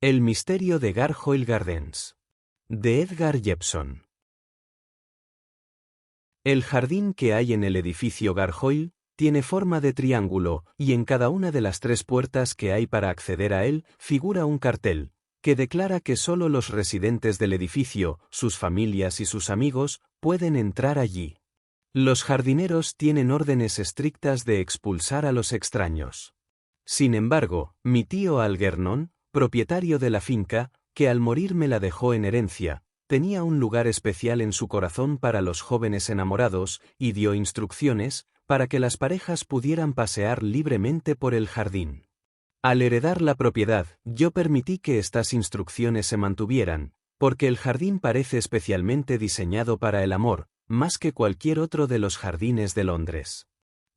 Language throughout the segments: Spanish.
El misterio de Gargoyle Gardens. De Edgar Jepson. El jardín que hay en el edificio Gargoyle tiene forma de triángulo y en cada una de las 3 puertas que hay para acceder a él figura un cartel que declara que solo los residentes del edificio, sus familias y sus amigos pueden entrar allí. Los jardineros tienen órdenes estrictas de expulsar a los extraños. Sin embargo, mi tío Algernon, propietario de la finca, que al morir me la dejó en herencia, tenía un lugar especial en su corazón para los jóvenes enamorados y dio instrucciones para que las parejas pudieran pasear libremente por el jardín. Al heredar la propiedad, yo permití que estas instrucciones se mantuvieran, porque el jardín parece especialmente diseñado para el amor, más que cualquier otro de los jardines de Londres.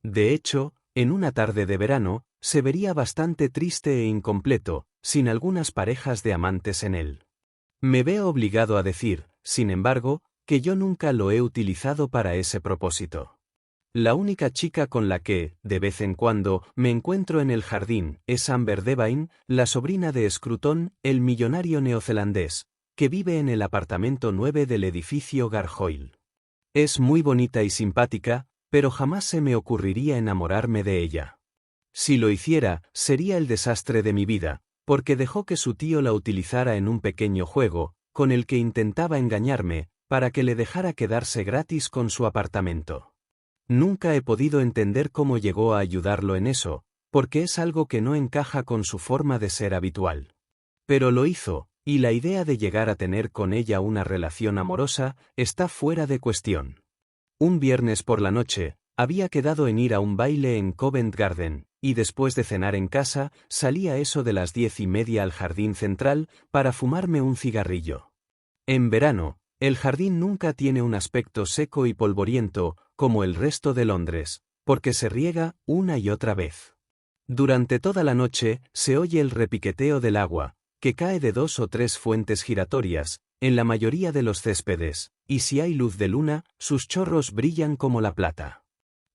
De hecho, en una tarde de verano, se vería bastante triste e incompleto, sin algunas parejas de amantes en él. Me veo obligado a decir, sin embargo, que yo nunca lo he utilizado para ese propósito. La única chica con la que, de vez en cuando, me encuentro en el jardín es Amber Devine, la sobrina de Scruton, el millonario neozelandés, que vive en el apartamento 9 del edificio Gargoyle. Es muy bonita y simpática, pero jamás se me ocurriría enamorarme de ella. Si lo hiciera, sería el desastre de mi vida, porque dejó que su tío la utilizara en un pequeño juego, con el que intentaba engañarme, para que le dejara quedarse gratis con su apartamento. Nunca he podido entender cómo llegó a ayudarlo en eso, porque es algo que no encaja con su forma de ser habitual. Pero lo hizo, y la idea de llegar a tener con ella una relación amorosa está fuera de cuestión. Un viernes por la noche, había quedado en ir a un baile en Covent Garden, y después de cenar en casa, salí a eso de las 10:30 al jardín central para fumarme un cigarrillo. En verano, el jardín nunca tiene un aspecto seco y polvoriento, como el resto de Londres, porque se riega una y otra vez. Durante toda la noche, se oye el repiqueteo del agua, que cae de 2 o 3 fuentes giratorias, en la mayoría de los céspedes, y si hay luz de luna, sus chorros brillan como la plata.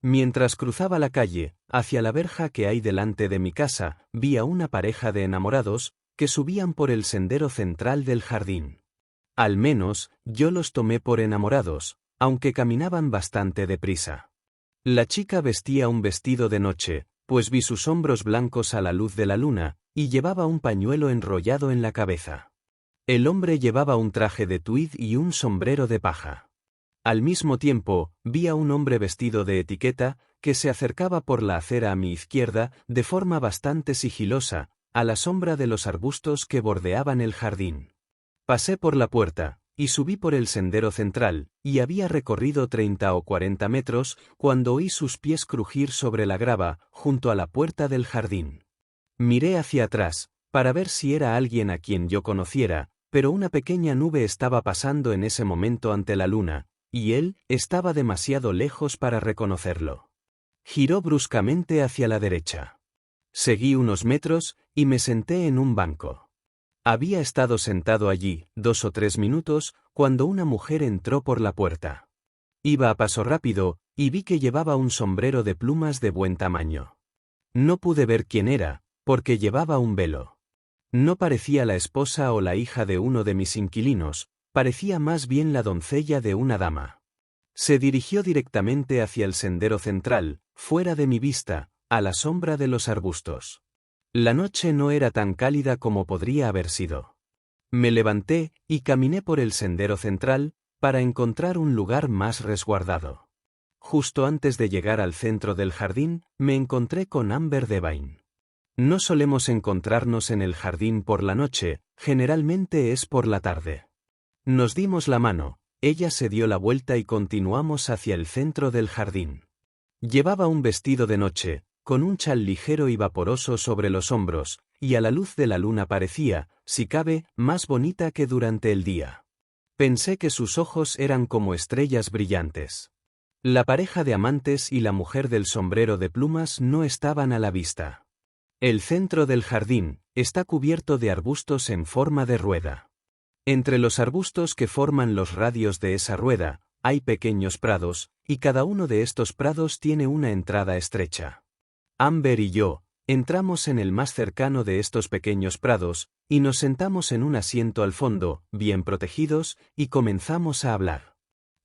Mientras cruzaba la calle, hacia la verja que hay delante de mi casa, vi a una pareja de enamorados, que subían por el sendero central del jardín. Al menos, yo los tomé por enamorados, aunque caminaban bastante deprisa. La chica vestía un vestido de noche, pues vi sus hombros blancos a la luz de la luna, y llevaba un pañuelo enrollado en la cabeza. El hombre llevaba un traje de tweed y un sombrero de paja. Al mismo tiempo, vi a un hombre vestido de etiqueta, que se acercaba por la acera a mi izquierda, de forma bastante sigilosa, a la sombra de los arbustos que bordeaban el jardín. Pasé por la puerta, y subí por el sendero central, y había recorrido 30 o 40 metros, cuando oí sus pies crujir sobre la grava, junto a la puerta del jardín. Miré hacia atrás, para ver si era alguien a quien yo conociera, pero una pequeña nube estaba pasando en ese momento ante la luna, y él estaba demasiado lejos para reconocerlo. Giró bruscamente hacia la derecha. Seguí unos metros, y me senté en un banco. Había estado sentado allí 2 o 3 minutos, cuando una mujer entró por la puerta. Iba a paso rápido, y vi que llevaba un sombrero de plumas de buen tamaño. No pude ver quién era, porque llevaba un velo. No parecía la esposa o la hija de uno de mis inquilinos, parecía más bien la doncella de una dama. Se dirigió directamente hacia el sendero central, fuera de mi vista, a la sombra de los arbustos. La noche no era tan cálida como podría haber sido. Me levanté y caminé por el sendero central, para encontrar un lugar más resguardado. Justo antes de llegar al centro del jardín, me encontré con Amber Devine. No solemos encontrarnos en el jardín por la noche, generalmente es por la tarde. Nos dimos la mano, ella se dio la vuelta y continuamos hacia el centro del jardín. Llevaba un vestido de noche, con un chal ligero y vaporoso sobre los hombros, y a la luz de la luna parecía, si cabe, más bonita que durante el día. Pensé que sus ojos eran como estrellas brillantes. La pareja de amantes y la mujer del sombrero de plumas no estaban a la vista. El centro del jardín está cubierto de arbustos en forma de rueda. Entre los arbustos que forman los radios de esa rueda, hay pequeños prados, y cada uno de estos prados tiene una entrada estrecha. Amber y yo, Entramos en el más cercano de estos pequeños prados, y nos sentamos en un asiento al fondo, bien protegidos, y comenzamos a hablar.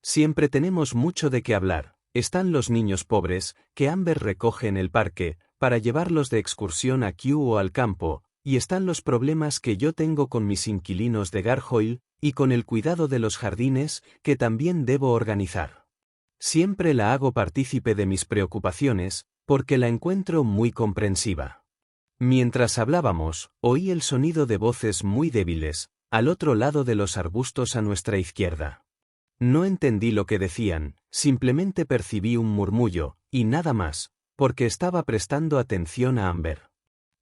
Siempre tenemos mucho de qué hablar. Están los niños pobres, que Amber recoge en el parque, para llevarlos de excursión a Kew o al campo, y están los problemas que yo tengo con mis inquilinos de Gargoyle, y con el cuidado de los jardines, que también debo organizar. Siempre la hago partícipe de mis preocupaciones, porque la encuentro muy comprensiva. Mientras hablábamos, oí el sonido de voces muy débiles, al otro lado de los arbustos a nuestra izquierda. No entendí lo que decían, simplemente percibí un murmullo, y nada más, porque estaba prestando atención a Amber.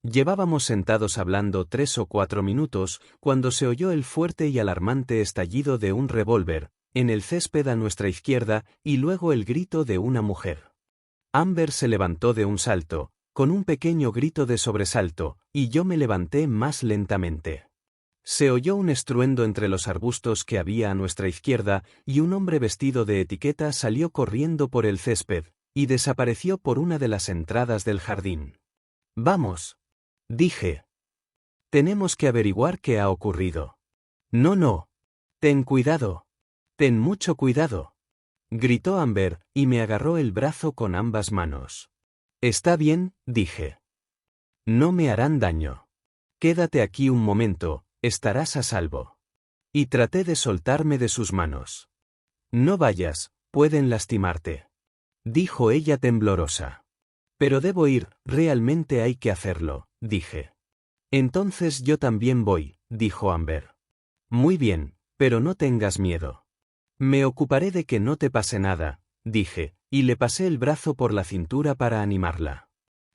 Llevábamos sentados hablando 3 o 4 minutos, cuando se oyó el fuerte y alarmante estallido de un revólver, en el césped a nuestra izquierda, y luego el grito de una mujer. Amber se levantó de un salto, con un pequeño grito de sobresalto, y yo me levanté más lentamente. Se oyó un estruendo entre los arbustos que había a nuestra izquierda, y un hombre vestido de etiqueta salió corriendo por el césped, y desapareció por una de las entradas del jardín. «Vamos», dije. «Tenemos que averiguar qué ha ocurrido». No. Ten cuidado. Ten mucho cuidado», gritó Amber, y me agarró el brazo con ambas manos. «Está bien», dije. «No me harán daño. Quédate aquí un momento, estarás a salvo». Y traté de soltarme de sus manos. «No vayas, pueden lastimarte», dijo ella temblorosa. «Pero debo ir, realmente hay que hacerlo», dije. «Entonces yo también voy», dijo Amber. «Muy bien, pero no tengas miedo». «Me ocuparé de que no te pase nada», dije, y le pasé el brazo por la cintura para animarla.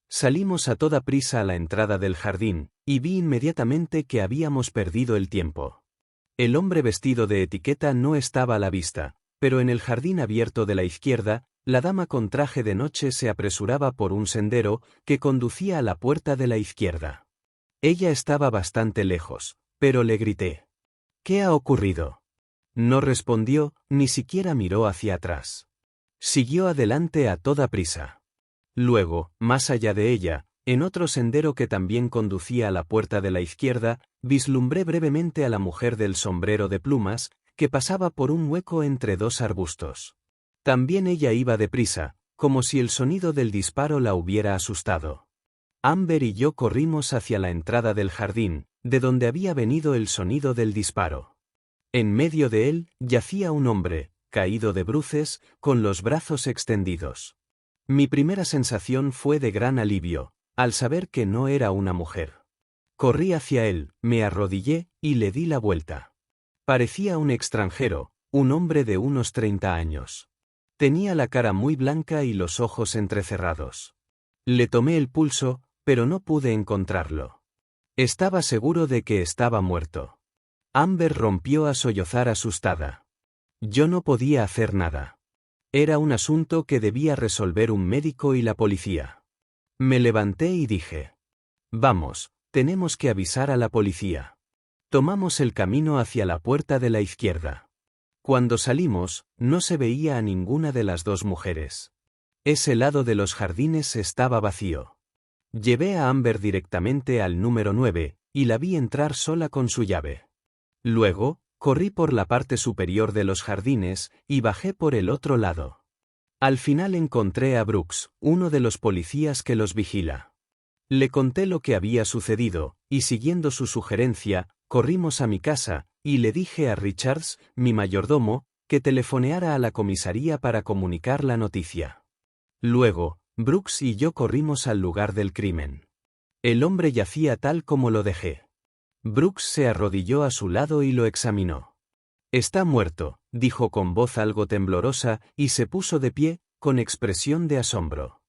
Salimos a toda prisa a la entrada del jardín, y vi inmediatamente que habíamos perdido el tiempo. El hombre vestido de etiqueta no estaba a la vista, pero en el jardín abierto de la izquierda, la dama con traje de noche se apresuraba por un sendero que conducía a la puerta de la izquierda. Ella estaba bastante lejos, pero le grité. «¿Qué ha ocurrido?» No respondió, ni siquiera miró hacia atrás. Siguió adelante a toda prisa. Luego, más allá de ella, en otro sendero que también conducía a la puerta de la izquierda, vislumbré brevemente a la mujer del sombrero de plumas, que pasaba por un hueco entre dos arbustos. También ella iba deprisa, como si el sonido del disparo la hubiera asustado. Amber y yo corrimos hacia la entrada del jardín, de donde había venido el sonido del disparo. En medio de él yacía un hombre, caído de bruces, con los brazos extendidos. Mi primera sensación fue de gran alivio, al saber que no era una mujer. Corrí hacia él, me arrodillé, y le di la vuelta. Parecía un extranjero, un hombre de unos 30 años. Tenía la cara muy blanca y los ojos entrecerrados. Le tomé el pulso, pero no pude encontrarlo. Estaba seguro de que estaba muerto. Amber rompió a sollozar asustada. Yo no podía hacer nada. Era un asunto que debía resolver un médico y la policía. Me levanté y dije: «Vamos, tenemos que avisar a la policía». Tomamos el camino hacia la puerta de la izquierda. Cuando salimos, no se veía a ninguna de las dos mujeres. Ese lado de los jardines estaba vacío. Llevé a Amber directamente al número 9, y la vi entrar sola con su llave. Luego, corrí por la parte superior de los jardines, y bajé por el otro lado. Al final encontré a Brooks, uno de los policías que los vigila. Le conté lo que había sucedido, y siguiendo su sugerencia, corrimos a mi casa, y le dije a Richards, mi mayordomo, que telefoneara a la comisaría para comunicar la noticia. Luego, Brooks y yo corrimos al lugar del crimen. El hombre yacía tal como lo dejé. Brooks se arrodilló a su lado y lo examinó. «Está muerto», dijo con voz algo temblorosa, y se puso de pie, con expresión de asombro.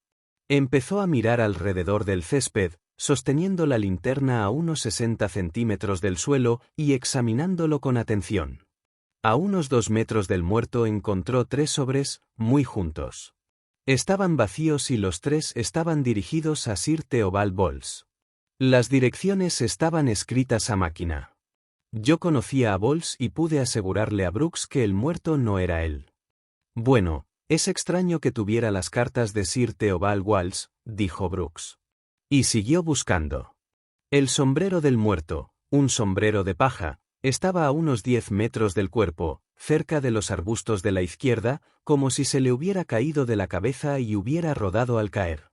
Empezó a mirar alrededor del césped, sosteniendo la linterna a unos 60 centímetros del suelo y examinándolo con atención. A unos 2 metros del muerto encontró 3 sobres, muy juntos. Estaban vacíos y los 3 estaban dirigidos a Sir Theobald Bowles. Las direcciones estaban escritas a máquina. Yo conocía a Bowles y pude asegurarle a Brooks que el muerto no era él. «Bueno, es extraño que tuviera las cartas de Sir Theobald Walsh», dijo Brooks. Y siguió buscando. El sombrero del muerto, un sombrero de paja, estaba a unos 10 metros del cuerpo, cerca de los arbustos de la izquierda, como si se le hubiera caído de la cabeza y hubiera rodado al caer.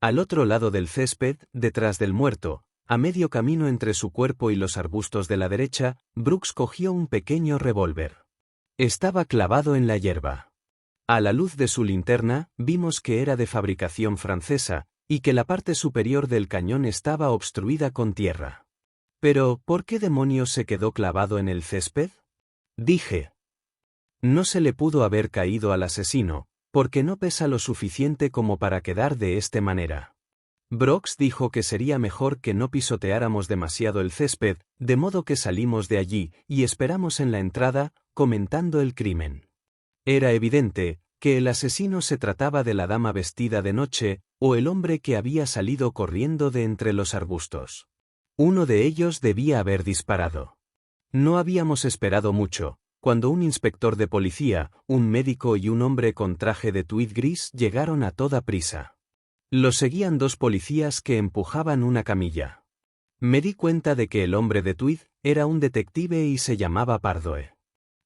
Al otro lado del césped, detrás del muerto, a medio camino entre su cuerpo y los arbustos de la derecha, Brooks cogió un pequeño revólver. Estaba clavado en la hierba. A la luz de su linterna, vimos que era de fabricación francesa, y que la parte superior del cañón estaba obstruida con tierra. Pero, ¿por qué demonios se quedó clavado en el césped? Dije. No se le pudo haber caído al asesino, porque no pesa lo suficiente como para quedar de esta manera. Brooks dijo que sería mejor que no pisoteáramos demasiado el césped, de modo que salimos de allí y esperamos en la entrada, comentando el crimen. Era evidente que el asesino se trataba de la dama vestida de noche, o el hombre que había salido corriendo de entre los arbustos. Uno de ellos debía haber disparado. No habíamos esperado mucho, cuando un inspector de policía, un médico y un hombre con traje de tweed gris llegaron a toda prisa. Los seguían 2 policías que empujaban una camilla. Me di cuenta de que el hombre de tweed era un detective y se llamaba Pardoe.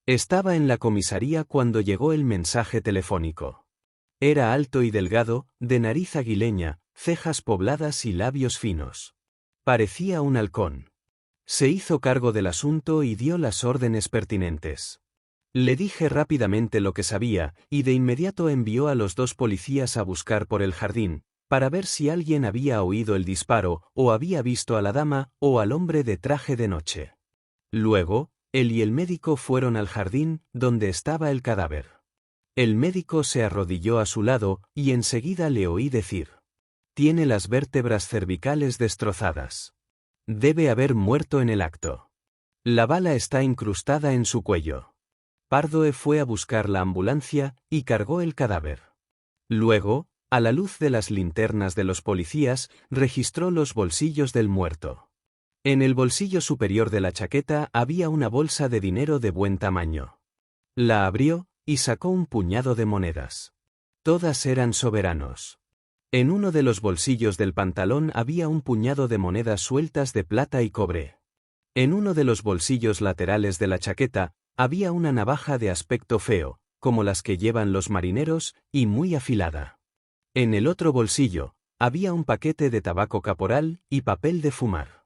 Estaba en la comisaría cuando llegó el mensaje telefónico. Era alto y delgado, de nariz aguileña, cejas pobladas y labios finos. Parecía un halcón. Se hizo cargo del asunto y dio las órdenes pertinentes. Le dije rápidamente lo que sabía, y de inmediato envió a los 2 policías a buscar por el jardín, para ver si alguien había oído el disparo, o había visto a la dama, o al hombre de traje de noche. Luego, él y el médico fueron al jardín, donde estaba el cadáver. El médico se arrodilló a su lado, y enseguida le oí decir: «Tiene las vértebras cervicales destrozadas. Debe haber muerto en el acto. La bala está incrustada en su cuello». Pardoe fue a buscar la ambulancia, y cargó el cadáver. Luego, a la luz de las linternas de los policías, registró los bolsillos del muerto. En el bolsillo superior de la chaqueta había una bolsa de dinero de buen tamaño. La abrió, y sacó un puñado de monedas. Todas eran soberanos. En uno de los bolsillos del pantalón había un puñado de monedas sueltas de plata y cobre. En uno de los bolsillos laterales de la chaqueta había una navaja de aspecto feo, como las que llevan los marineros, y muy afilada. En el otro bolsillo había un paquete de tabaco caporal y papel de fumar.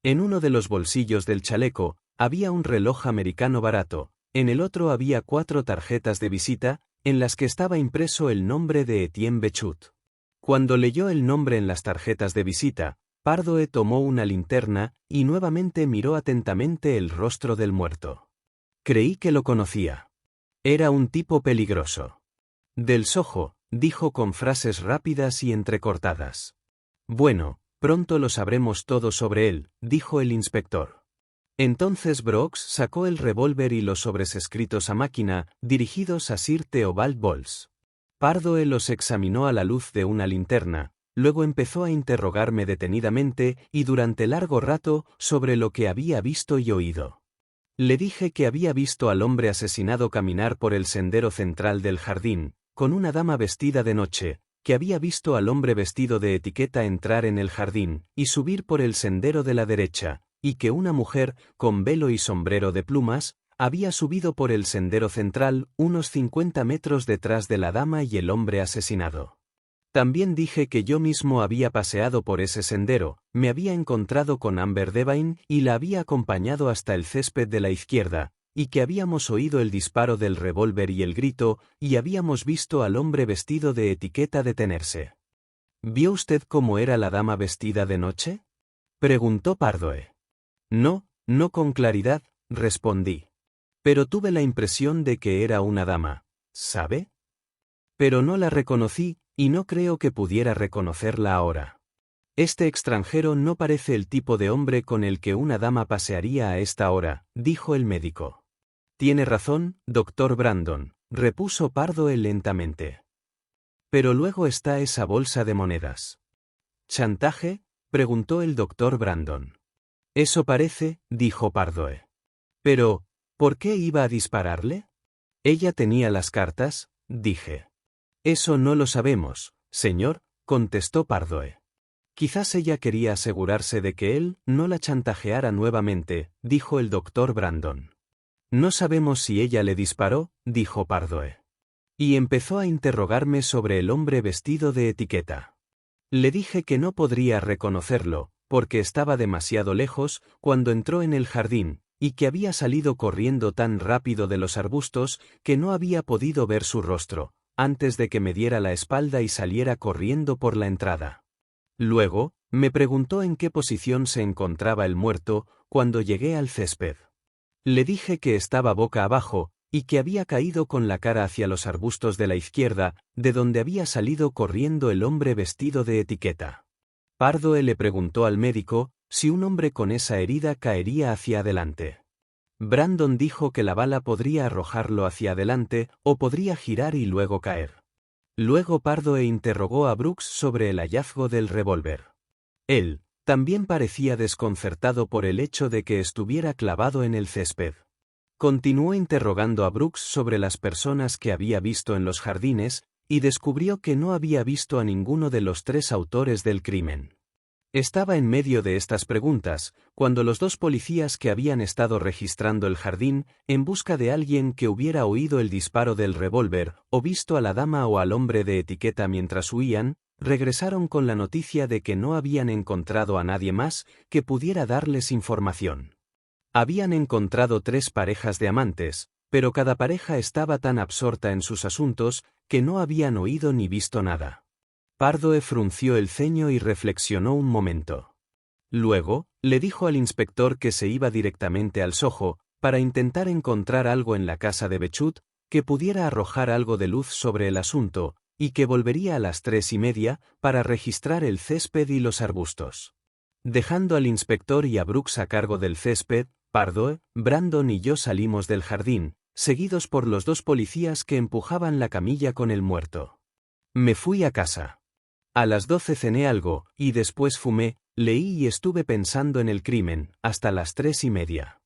En uno de los bolsillos del chaleco había un reloj americano barato, en el otro había 4 tarjetas de visita, en las que estaba impreso el nombre de Etienne Bechut. Cuando leyó el nombre en las tarjetas de visita, Pardoe tomó una linterna y nuevamente miró atentamente el rostro del muerto. Creí que lo conocía. Era un tipo peligroso. «Del Soho», dijo con frases rápidas y entrecortadas. «Bueno, pronto lo sabremos todo sobre él», dijo el inspector. Entonces Brooks sacó el revólver y los sobres escritos a máquina, dirigidos a Sir Theobald Bowles. Pardoe los examinó a la luz de una linterna, luego empezó a interrogarme detenidamente y durante largo rato sobre lo que había visto y oído. Le dije que había visto al hombre asesinado caminar por el sendero central del jardín, con una dama vestida de noche, que había visto al hombre vestido de etiqueta entrar en el jardín y subir por el sendero de la derecha, y que una mujer, con velo y sombrero de plumas, había subido por el sendero central unos 50 metros detrás de la dama y el hombre asesinado. También dije que yo mismo había paseado por ese sendero, me había encontrado con Amber Devine y la había acompañado hasta el césped de la izquierda, y que habíamos oído el disparo del revólver y el grito, y habíamos visto al hombre vestido de etiqueta detenerse. ¿Vio usted cómo era la dama vestida de noche?, preguntó Pardoe. No, no con claridad, respondí. Pero tuve la impresión de que era una dama, ¿sabe? Pero no la reconocí, y no creo que pudiera reconocerla ahora. Este extranjero no parece el tipo de hombre con el que una dama pasearía a esta hora, dijo el médico. Tiene razón, doctor Brandon, repuso Pardoe lentamente. Pero luego está esa bolsa de monedas. ¿Chantaje?, preguntó el doctor Brandon. Eso parece, dijo Pardoe. Pero, ¿por qué iba a dispararle? Ella tenía las cartas, dije. Eso no lo sabemos, señor, contestó Pardoe. Quizás ella quería asegurarse de que él no la chantajeara nuevamente, dijo el doctor Brandon. No sabemos si ella le disparó, dijo Pardoe. Y empezó a interrogarme sobre el hombre vestido de etiqueta. Le dije que no podría reconocerlo, porque estaba demasiado lejos cuando entró en el jardín, y que había salido corriendo tan rápido de los arbustos que no había podido ver su rostro, antes de que me diera la espalda y saliera corriendo por la entrada. Luego, me preguntó en qué posición se encontraba el muerto cuando llegué al césped. Le dije que estaba boca abajo, y que había caído con la cara hacia los arbustos de la izquierda, de donde había salido corriendo el hombre vestido de etiqueta. Pardoe le preguntó al médico si un hombre con esa herida caería hacia adelante. Brandon dijo que la bala podría arrojarlo hacia adelante o podría girar y luego caer. Luego Pardoe interrogó a Brooks sobre el hallazgo del revólver. Él también parecía desconcertado por el hecho de que estuviera clavado en el césped. Continuó interrogando a Brooks sobre las personas que había visto en los jardines, y descubrió que no había visto a ninguno de los 3 autores del crimen. Estaba en medio de estas preguntas, cuando los 2 policías que habían estado registrando el jardín, en busca de alguien que hubiera oído el disparo del revólver, o visto a la dama o al hombre de etiqueta mientras huían, regresaron con la noticia de que no habían encontrado a nadie más que pudiera darles información. Habían encontrado 3 parejas de amantes, pero cada pareja estaba tan absorta en sus asuntos que no habían oído ni visto nada. Pardoe frunció el ceño y reflexionó un momento. Luego, le dijo al inspector que se iba directamente al Soho, para intentar encontrar algo en la casa de Bechut que pudiera arrojar algo de luz sobre el asunto, y que volvería a las 3:30 para registrar el césped y los arbustos. Dejando al inspector y a Brooks a cargo del césped, Pardoe, Brandon y yo salimos del jardín, seguidos por los 2 policías que empujaban la camilla con el muerto. Me fui a casa. A las 12 cené algo, y después fumé, leí y estuve pensando en el crimen, hasta las 3:30.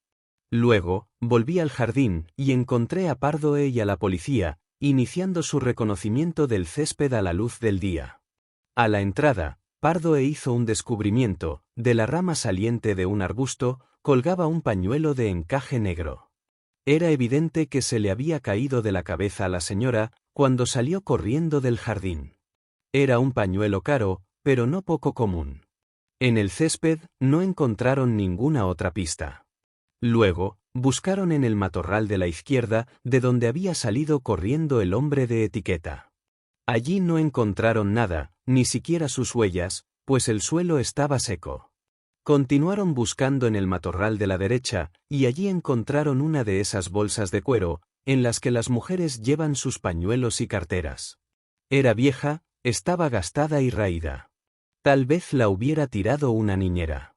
Luego, volví al jardín, y encontré a Pardoe y a la policía, iniciando su reconocimiento del césped a la luz del día. A la entrada, Pardoe hizo un descubrimiento: de la rama saliente de un arbusto, colgaba un pañuelo de encaje negro. Era evidente que se le había caído de la cabeza a la señora cuando salió corriendo del jardín. Era un pañuelo caro, pero no poco común. En el césped no encontraron ninguna otra pista. Luego, buscaron en el matorral de la izquierda, de donde había salido corriendo el hombre de etiqueta. Allí no encontraron nada, ni siquiera sus huellas, pues el suelo estaba seco. Continuaron buscando en el matorral de la derecha, y allí encontraron una de esas bolsas de cuero, en las que las mujeres llevan sus pañuelos y carteras. Era vieja, estaba gastada y raída. Tal vez la hubiera tirado una niñera.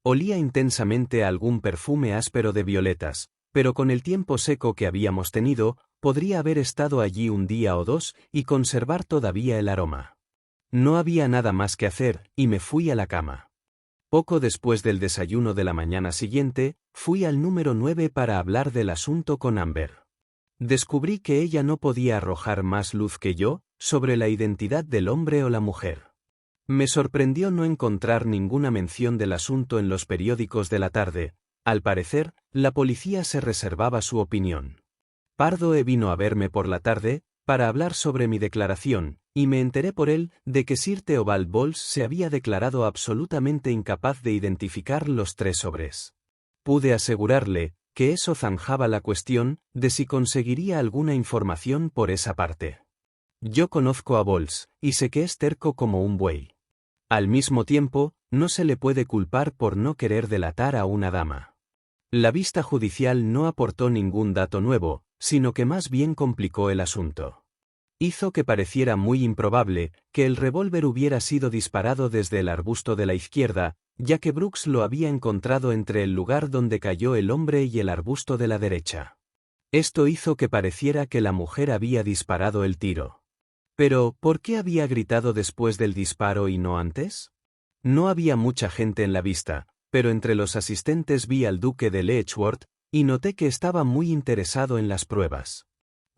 Olía intensamente a algún perfume áspero de violetas, pero con el tiempo seco que habíamos tenido, podría haber estado allí un día o 2 y conservar todavía el aroma. No había nada más que hacer, y me fui a la cama. Poco después del desayuno de la mañana siguiente, fui al número 9 para hablar del asunto con Amber. Descubrí que ella no podía arrojar más luz que yo sobre la identidad del hombre o la mujer. Me sorprendió no encontrar ninguna mención del asunto en los periódicos de la tarde. Al parecer, la policía se reservaba su opinión. Pardoe vino a verme por la tarde para hablar sobre mi declaración, y me enteré por él de que Sir Theobald Bowles se había declarado absolutamente incapaz de identificar los 3 sobres. Pude asegurarle que eso zanjaba la cuestión de si conseguiría alguna información por esa parte. Yo conozco a Bowles, y sé que es terco como un buey. Al mismo tiempo, no se le puede culpar por no querer delatar a una dama. La vista judicial no aportó ningún dato nuevo, sino que más bien complicó el asunto. Hizo que pareciera muy improbable que el revólver hubiera sido disparado desde el arbusto de la izquierda, ya que Brooks lo había encontrado entre el lugar donde cayó el hombre y el arbusto de la derecha. Esto hizo que pareciera que la mujer había disparado el tiro. Pero, ¿por qué había gritado después del disparo y no antes? No había mucha gente en la vista, pero entre los asistentes vi al duque de Letchworth, y noté que estaba muy interesado en las pruebas.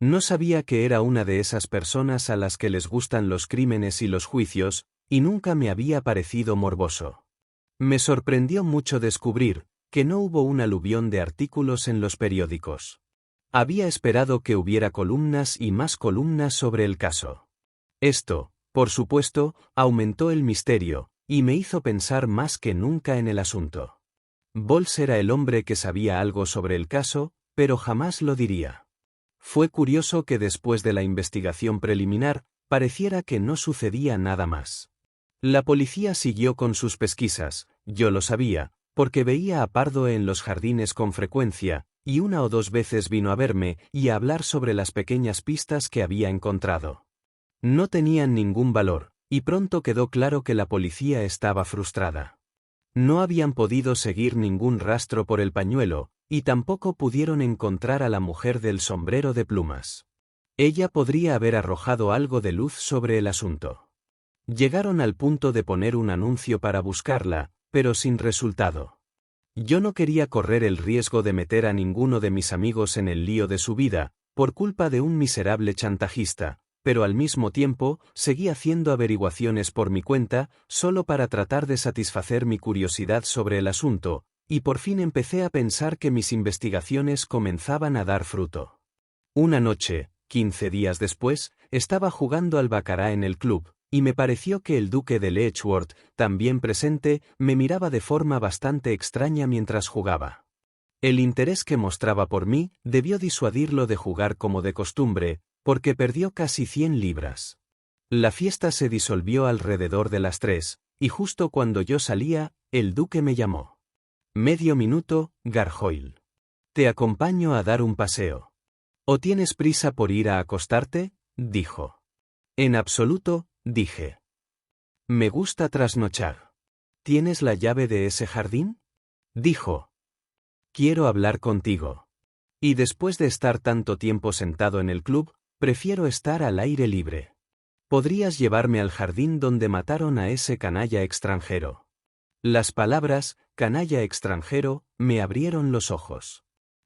No sabía que era una de esas personas a las que les gustan los crímenes y los juicios, y nunca me había parecido morboso. Me sorprendió mucho descubrir que no hubo un aluvión de artículos en los periódicos. Había esperado que hubiera columnas y más columnas sobre el caso. Esto, por supuesto, aumentó el misterio, y me hizo pensar más que nunca en el asunto. Boles era el hombre que sabía algo sobre el caso, pero jamás lo diría. Fue curioso que después de la investigación preliminar, pareciera que no sucedía nada más. La policía siguió con sus pesquisas, yo lo sabía, porque veía a Pardo en los jardines con frecuencia, y una o dos veces vino a verme y a hablar sobre las pequeñas pistas que había encontrado. No tenían ningún valor, y pronto quedó claro que la policía estaba frustrada. No habían podido seguir ningún rastro por el pañuelo, y tampoco pudieron encontrar a la mujer del sombrero de plumas. Ella podría haber arrojado algo de luz sobre el asunto. Llegaron al punto de poner un anuncio para buscarla, pero sin resultado. Yo no quería correr el riesgo de meter a ninguno de mis amigos en el lío de su vida, por culpa de un miserable chantajista, pero al mismo tiempo, seguí haciendo averiguaciones por mi cuenta, solo para tratar de satisfacer mi curiosidad sobre el asunto, y por fin empecé a pensar que mis investigaciones comenzaban a dar fruto. Una noche, 15 días después, estaba jugando al baccarat en el club, y me pareció que el duque de Letchworth, también presente, me miraba de forma bastante extraña mientras jugaba. El interés que mostraba por mí debió disuadirlo de jugar como de costumbre, porque perdió casi 100 libras. La fiesta se disolvió alrededor de las 3, y justo cuando yo salía, el duque me llamó. «Medio minuto, Gargoyle. Te acompaño a dar un paseo». «¿O tienes prisa por ir a acostarte?», dijo. «En absoluto», dije. «Me gusta trasnochar». «¿Tienes la llave de ese jardín?», dijo. «Quiero hablar contigo. Y después de estar tanto tiempo sentado en el club, prefiero estar al aire libre. ¿Podrías llevarme al jardín donde mataron a ese canalla extranjero?». Las palabras, canalla extranjero, me abrieron los ojos.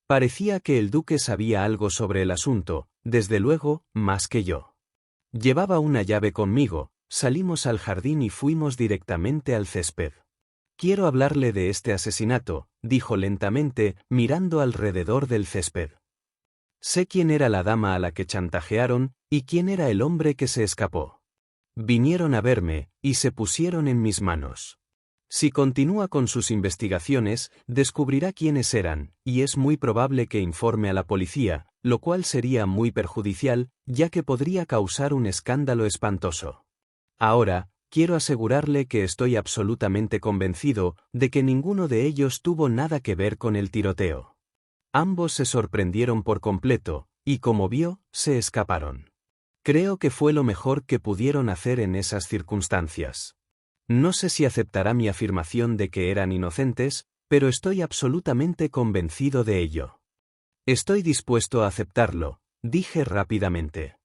Parecía que el duque sabía algo sobre el asunto, desde luego, más que yo. Llevaba una llave conmigo, salimos al jardín y fuimos directamente al césped. «Quiero hablarle de este asesinato», dijo lentamente, mirando alrededor del césped. «Sé quién era la dama a la que chantajearon, y quién era el hombre que se escapó. Vinieron a verme, y se pusieron en mis manos. Si continúa con sus investigaciones, descubrirá quiénes eran, y es muy probable que informe a la policía, lo cual sería muy perjudicial, ya que podría causar un escándalo espantoso. Ahora, quiero asegurarle que estoy absolutamente convencido de que ninguno de ellos tuvo nada que ver con el tiroteo». Ambos se sorprendieron por completo, y como vio, se escaparon. Creo que fue lo mejor que pudieron hacer en esas circunstancias. No sé si aceptará mi afirmación de que eran inocentes, pero estoy absolutamente convencido de ello. «Estoy dispuesto a aceptarlo», dije rápidamente.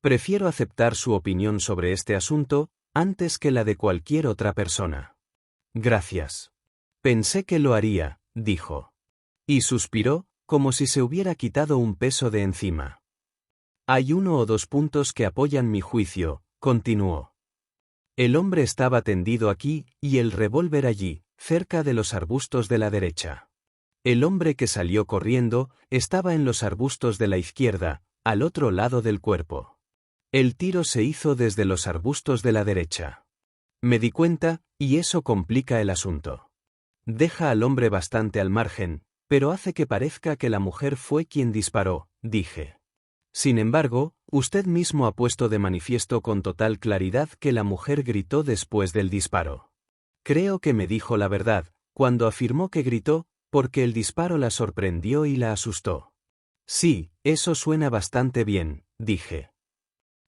«Prefiero aceptar su opinión sobre este asunto, antes que la de cualquier otra persona». «Gracias. Pensé que lo haría», dijo. Y suspiró, como si se hubiera quitado un peso de encima. «Hay uno o dos puntos que apoyan mi juicio», continuó. «El hombre estaba tendido aquí, y el revólver allí, cerca de los arbustos de la derecha. El hombre que salió corriendo, estaba en los arbustos de la izquierda, al otro lado del cuerpo. El tiro se hizo desde los arbustos de la derecha. Me di cuenta, y eso complica el asunto. Deja al hombre bastante al margen, pero hace que parezca que la mujer fue quien disparó», dije. «Sin embargo, usted mismo ha puesto de manifiesto con total claridad que la mujer gritó después del disparo. Creo que me dijo la verdad, cuando afirmó que gritó, porque el disparo la sorprendió y la asustó». «Sí, eso suena bastante bien», dije.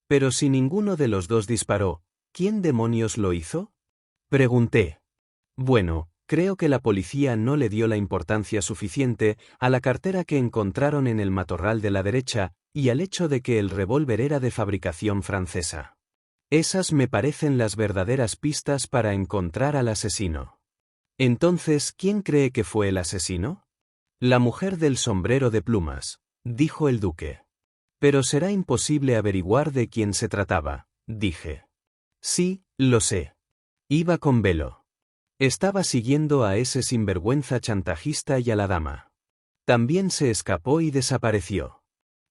«Pero si ninguno de los dos disparó, ¿quién demonios lo hizo?», pregunté. «Bueno, creo que la policía no le dio la importancia suficiente a la cartera que encontraron en el matorral de la derecha y al hecho de que el revólver era de fabricación francesa. Esas me parecen las verdaderas pistas para encontrar al asesino». «Entonces, ¿quién cree que fue el asesino?». «La mujer del sombrero de plumas», dijo el duque. «Pero será imposible averiguar de quién se trataba», dije. «Sí, Lo sé. Iba con velo. Estaba siguiendo a ese sinvergüenza chantajista y a la dama. También se escapó y desapareció.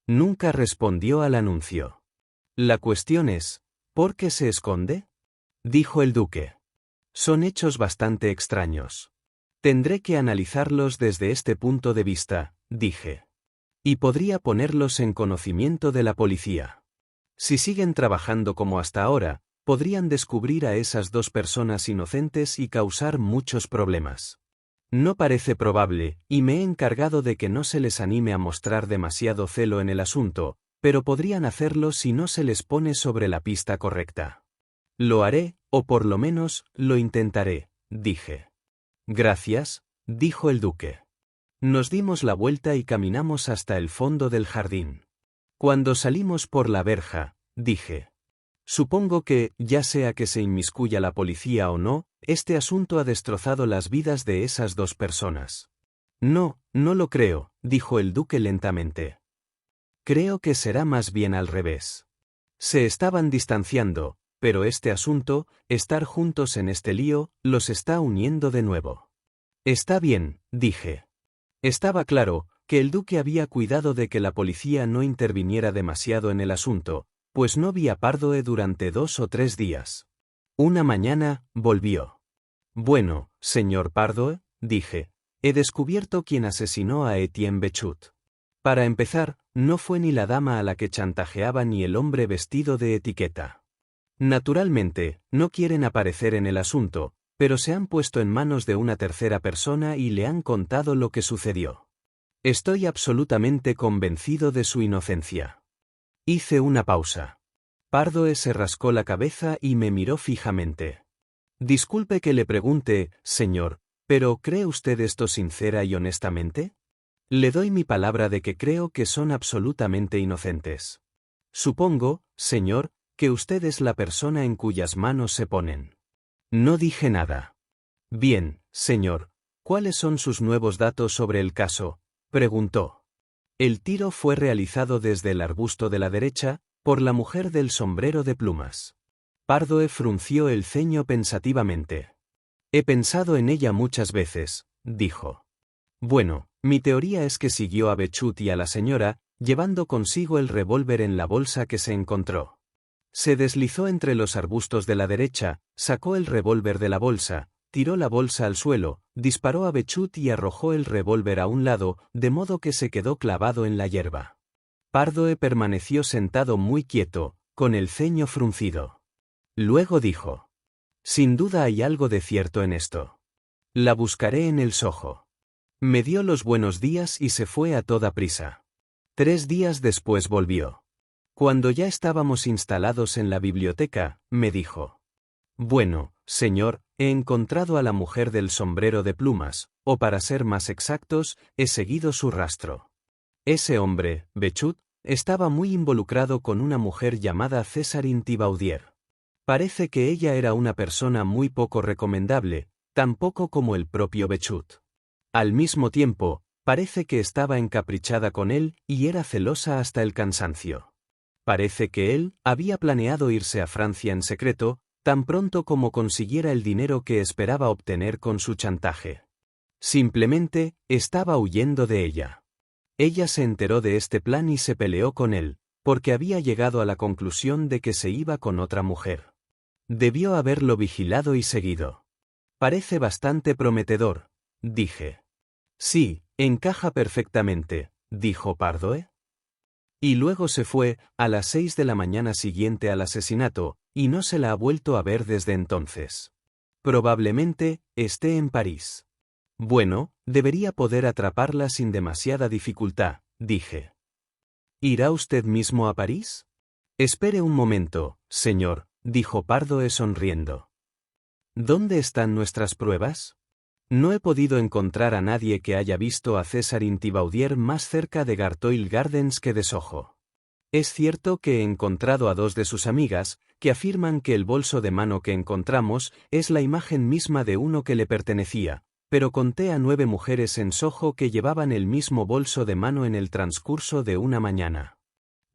Nunca respondió al anuncio. La cuestión es, ¿por qué se esconde?, dijo el duque. Son hechos bastante extraños. Tendré que analizarlos desde este punto de vista, dije. Y podría ponerlos en conocimiento de la policía. Si siguen trabajando como hasta ahora, podrían descubrir a esas dos personas inocentes y causar muchos problemas. No parece probable, y me he encargado de que no se les anime a mostrar demasiado celo en el asunto, pero podrían hacerlo si no se les pone sobre la pista correcta. Lo haré, o por lo menos, lo intentaré, dije. Gracias, dijo el duque. Nos dimos la vuelta y caminamos hasta el fondo del jardín. Cuando salimos por la verja, dije. Supongo que, ya sea que se inmiscuya la policía o no, este asunto ha destrozado las vidas de esas dos personas. No, no lo creo, dijo el duque lentamente. Creo que será más bien al revés. Se estaban distanciando, pero este asunto, estar juntos en este lío, los está uniendo de nuevo. Está bien, dije. Estaba claro que el duque había cuidado de que la policía no interviniera demasiado en el asunto, pues no vi a Pardoe durante 2 o 3 días. Una mañana, volvió. Bueno, señor Pardoe, dije, he descubierto quién asesinó a Etienne Bechut. Para empezar, no fue ni la dama a la que chantajeaba ni el hombre vestido de etiqueta. Naturalmente, no quieren aparecer en el asunto, pero se han puesto en manos de una tercera persona y le han contado lo que sucedió. Estoy absolutamente convencido de su inocencia. Hice una pausa. Pardoe se rascó la cabeza y me miró fijamente. Disculpe que le pregunte, señor, pero ¿cree usted esto sincera y honestamente? Le doy mi palabra de que creo que son absolutamente inocentes. Supongo, señor, que usted es la persona en cuyas manos se ponen. No dije nada. Bien, señor, ¿cuáles son sus nuevos datos sobre el caso?, preguntó. El tiro fue realizado desde el arbusto de la derecha, por la mujer del sombrero de plumas. Pardoe frunció el ceño pensativamente. He pensado en ella muchas veces, dijo. Bueno, mi teoría es que siguió a Bechut y a la señora, llevando consigo el revólver en la bolsa que se encontró. Se deslizó entre los arbustos de la derecha, sacó el revólver de la bolsa, tiró la bolsa al suelo, disparó a Bechut y arrojó el revólver a un lado, de modo que se quedó clavado en la hierba. Pardoe permaneció sentado muy quieto, con el ceño fruncido. Luego dijo: sin duda hay algo de cierto en esto. La buscaré en el Soho. Me dio los buenos días y se fue a toda prisa. 3 días después volvió. Cuando ya estábamos instalados en la biblioteca, me dijo: bueno, señor, he encontrado a la mujer del sombrero de plumas, o para ser más exactos, he seguido su rastro. Ese hombre, Bechut, estaba muy involucrado con una mujer llamada Césarine Thibaudier. Parece que ella era una persona muy poco recomendable, tan poco como el propio Bechut. Al mismo tiempo, parece que estaba encaprichada con él y era celosa hasta el cansancio. Parece que él había planeado irse a Francia en secreto, tan pronto como consiguiera el dinero que esperaba obtener con su chantaje. Simplemente, estaba huyendo de ella. Ella se enteró de este plan y se peleó con él, porque había llegado a la conclusión de que se iba con otra mujer. Debió haberlo vigilado y seguido. Parece bastante prometedor, dije. Sí, encaja perfectamente, dijo Pardoe. Y luego se fue, a las 6 de la mañana siguiente al asesinato, y no se la ha vuelto a ver desde entonces. Probablemente, esté en París. Bueno, debería poder atraparla sin demasiada dificultad, dije. ¿Irá usted mismo a París? Espere un momento, señor, dijo Pardoe sonriendo. ¿Dónde están nuestras pruebas? No he podido encontrar a nadie que haya visto a Césarine Thibaudier más cerca de Gartoil Gardens que de Soho. Es cierto que he encontrado a 2 de sus amigas, que afirman que el bolso de mano que encontramos es la imagen misma de uno que le pertenecía, pero conté a 9 mujeres en Soho que llevaban el mismo bolso de mano en el transcurso de una mañana.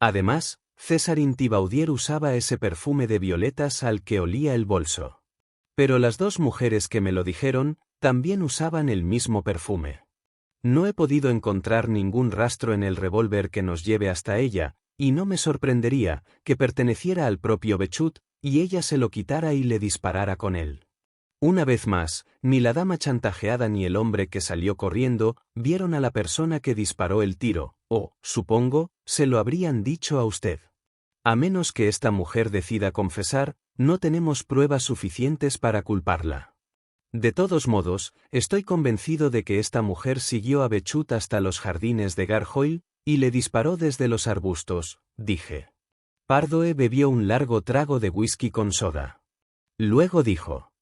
Además, Césarin Thibaudier usaba ese perfume de violetas al que olía el bolso. Pero las dos mujeres que me lo dijeron, también usaban el mismo perfume. No he podido encontrar ningún rastro en el revólver que nos lleve hasta ella, y no me sorprendería que perteneciera al propio Bechut, y ella se lo quitara y le disparara con él. Una vez más, ni la dama chantajeada ni el hombre que salió corriendo vieron a la persona que disparó el tiro, o, supongo, se lo habrían dicho a usted. A menos que esta mujer decida confesar, no tenemos pruebas suficientes para culparla. De todos modos, estoy convencido de que esta mujer siguió a Bechut hasta los jardines de Gargoyle y le disparó desde los arbustos, dije. Pardoe bebió un largo trago de whisky con soda. Luego dijo: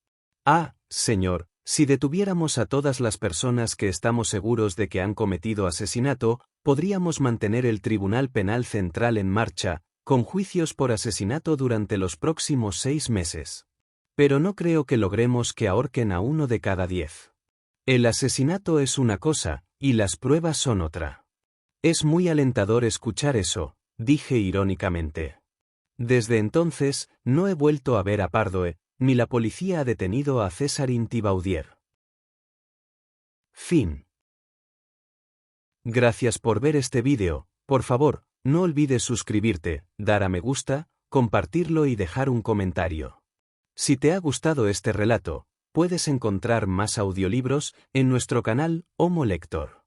«Ah, señor, si detuviéramos a todas las personas que estamos seguros de que han cometido asesinato, podríamos mantener el Tribunal Penal Central en marcha, con juicios por asesinato durante los próximos 6 meses. Pero no creo que logremos que ahorquen a 1 de cada 10. El asesinato es una cosa, y las pruebas son otra». Es muy alentador escuchar eso, dije irónicamente. Desde entonces, no he vuelto a ver a Pardoe, ni la policía ha detenido a Césarin Thibaudier. Fin. Gracias por ver este vídeo. Por favor, no olvides suscribirte, dar a me gusta, compartirlo y dejar un comentario. Si te ha gustado este relato, puedes encontrar más audiolibros en nuestro canal Homo Lector.